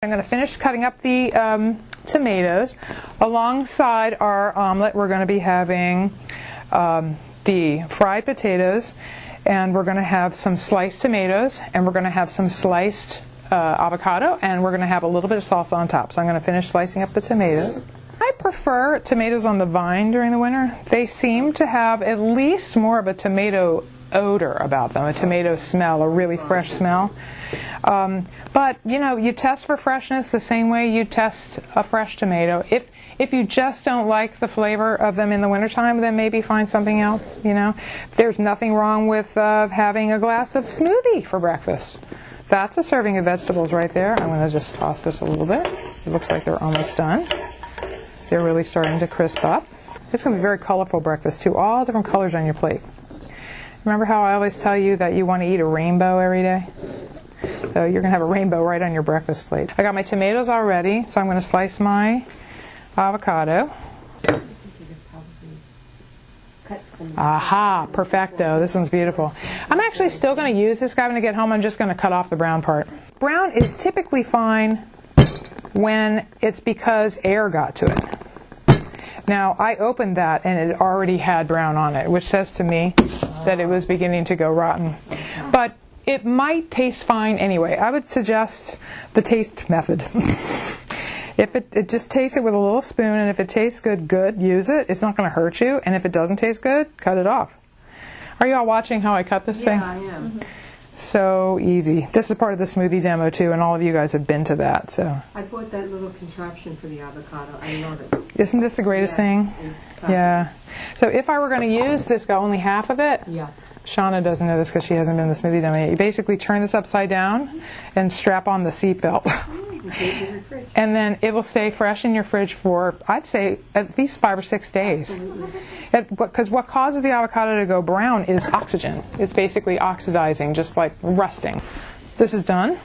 I'm going to finish cutting up the tomatoes. Alongside our omelet, we're going to be having the fried potatoes, and we're going to have some sliced tomatoes, and we're going to have some sliced avocado, and we're going to have a little bit of salsa on top. So I'm going to finish slicing up the tomatoes. I prefer tomatoes on the vine during the winter. They seem to have at least more of a tomato odor about them, a tomato smell, a really fresh smell. But you know, you test for freshness the same way you test a fresh tomato. If you just don't like the flavor of them in the wintertime, then maybe find something else. You know, there's nothing wrong with having a glass of smoothie for breakfast. That's a serving of vegetables right there. I'm going to just toss this a little bit. It looks like they're almost done. They're really starting to crisp up. It's going to be a very colorful breakfast too. All different colors on your plate. Remember how I always tell you that you want to eat a rainbow every day? So you're going to have a rainbow right on your breakfast plate. I got my tomatoes all ready, so I'm going to slice my avocado. Aha, perfecto. This one's beautiful. I'm actually still going to use this guy when I get home. I'm just going to cut off the brown part. Brown is typically fine when it's because air got to it. Now, I opened that and it already had brown on it, which says to me that it was beginning to go rotten. But it might taste fine anyway. I would suggest the taste method. If it just taste it with a little spoon, and if it tastes good, good, use it. It's not going to hurt you. And if it doesn't taste good, cut it off. Are you all watching how I cut this thing? Yeah, I am. So easy. This is part of the smoothie demo too, and all of you guys have been to that. So I bought that little contraption for the avocado. I love it. Isn't this the greatest thing? Yeah. So if I were going to use this guy, only half of it. Yeah. Shauna doesn't know this because she hasn't been in the smoothie demo yet. You basically turn this upside down and strap on the seatbelt. And then it will stay fresh in your fridge for, I'd say, at least 5 or 6 days. Because what causes the avocado to go brown is oxygen. It's basically oxidizing, just like rusting. This is done.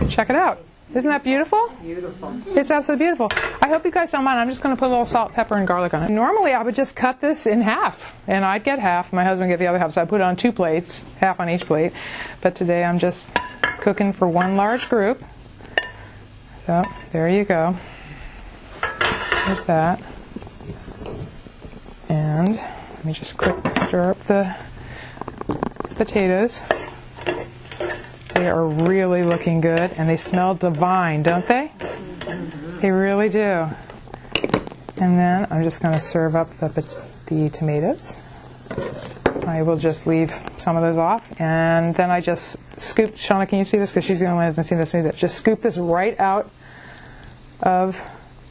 Check it out. Isn't that beautiful? Beautiful. It's absolutely beautiful. I hope you guys don't mind. I'm just going to put a little salt, pepper, and garlic on it. Normally, I would just cut this in half, and I'd get half. My husband would get the other half, so I put it on 2 plates, half on each plate. But today, I'm just cooking for one large group. So, there you go. There's that. And let me just quickly stir up the potatoes. They are really looking good, and they smell divine, don't they? They really do. And then I'm just going to serve up the tomatoes. I will just leave some of those off, and then I just scoop. Shauna, can you see this? Because she's the only one who hasn't seen this smoothie. Just scoop this right out of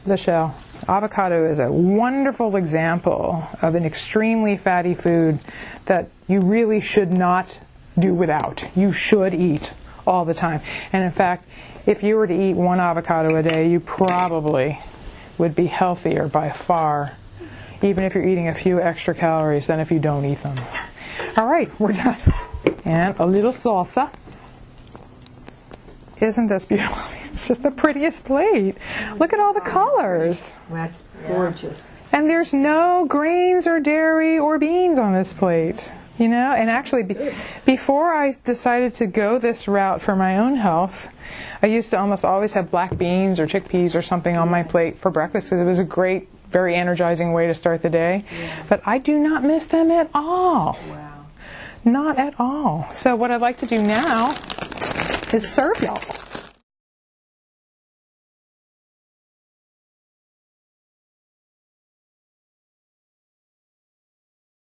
the shell. Avocado is a wonderful example of an extremely fatty food that you really should not do without. You should eat all the time. And in fact, if you were to eat 1 avocado a day, you probably would be healthier by far, even if you're eating a few extra calories than if you don't eat them. All right, we're done. And a little salsa. Isn't this beautiful? It's just the prettiest plate. Look at all the colors. That's gorgeous. And there's no grains or dairy or beans on this plate. You know, and actually, before I decided to go this route for my own health, I used to almost always have black beans or chickpeas or something on my plate for breakfast because it was a great, very energizing way to start the day. Yeah. But I do not miss them at all. Wow. Not at all. So what I'd like to do now is serve y'all.